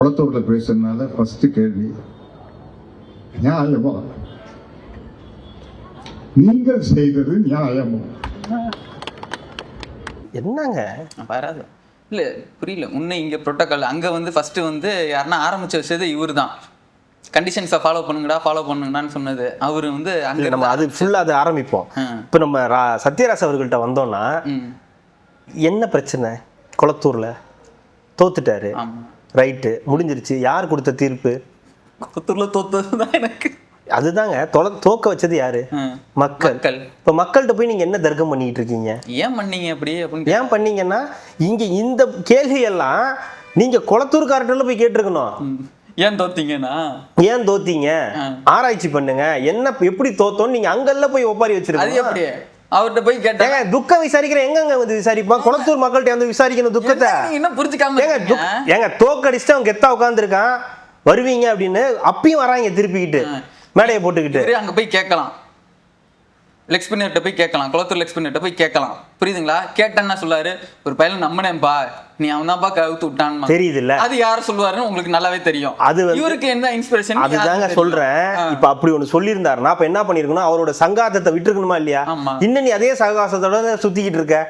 குளத்தூர்ல பேசுறதுனால ஃபர்ஸ்ட் கேள்வி, நியாயமா நீங்கள் செய்தது நியாயமா? என்னங்க வராது இல்லை, புரியல. முன்ன இங்கே ப்ரோட்டோக்கால் அங்கே வந்து ஃபஸ்ட்டு வந்து யாருன்னா ஆரம்பிச்ச விஷயத்தை இவர் தான் கண்டிஷன்ஸை ஃபாலோ பண்ணுங்கடான்னு சொன்னது அவர் வந்து அங்கே நம்ம அது ஃபுல்லாக அதை ஆரம்பிப்போம். இப்போ நம்ம சத்யராஜ் அவர்கள்ட்ட வந்தோம்னா என்ன பிரச்சனை? குளத்தூரில் தோத்துட்டாரு, ரைட்டு, முடிஞ்சிருச்சு. யார் கொடுத்த தீர்ப்பு? குளத்தூரில் தோத்தது தான் எனக்கு. அதுதாங்க தோக்க வச்சது யாரு? மக்கள். இப்போ மக்கள்கிட்ட போய் நீங்க என்ன தர்க்கம் பண்ணிட்டு இருக்கீங்க? ஏன் பண்ணீங்க அப்படி அப்படின்னு? ஏன் பண்ணீங்கன்னா இங்க இந்த கேள்வி எல்லாம் நீங்க குளத்தூர்கார்ட்ட போய் கேட்டிருக்கணும். ஏன் தோத்தீங்கன்னா, ஏன் தோத்தீங்க, ஆராய்ச்சி பண்ணுங்க, என்ன எப்படி தோத்தோன்னு நீங்க அங்கெல்லாம் போய் ஒப்பாரி வச்சிருக்கீங்க. அது எப்படி அவர்கிட்ட போய் கேட்டாங்க? துக்கம் விசாரிக்கிற எங்க வந்து விசாரிப்பான்? குளத்தூர் மக்கள்கிட்ட வந்து விசாரிக்கணும் துக்கத்தை. இன்னும் புரிஞ்சுக்காம ஏங்க தோக்கடிச்சுட்டு அவன் கெத்தா உட்காந்துருக்கான், வருவீங்க அப்படின்னு அப்பயும் வராங்க திருப்பிக்கிட்டு மேடையை போட்டுக்கிட்டு. அங்க போய் கேட்கலாம், லெக்ஸ்பின்னர்கிட்ட போய் கேட்கலாம், குளத்தூர் லெக்ஸ்பின்னர்கிட்ட போய் கேட்கலாம். புரியுதுங்களா? கேட்டேன்னா சொல்லாரு, ஒரு பையன் நம்பினேன்பா, நீ அவன் தான்ப்பா கவுத்து விட்டான். தெரியுது இல்ல? அது யார் சொல்லுவாருன்னு உங்களுக்கு நல்லாவே தெரியும். அது இவருக்கு என்ன இன்ஸ்பிரேஷன்? அதுதாங்க சொல்றேன். இப்ப அப்படி ஒண்ணு சொல்லியிருந்தாருன்னா அப்ப என்ன பண்ணிருக்கணும்? அவரோட சங்காத்தத்தை விட்டுருக்கணுமா இல்லையா? இன்னும் நீ அதே சகாசத்தோட சுத்திக்கிட்டு இருக்க.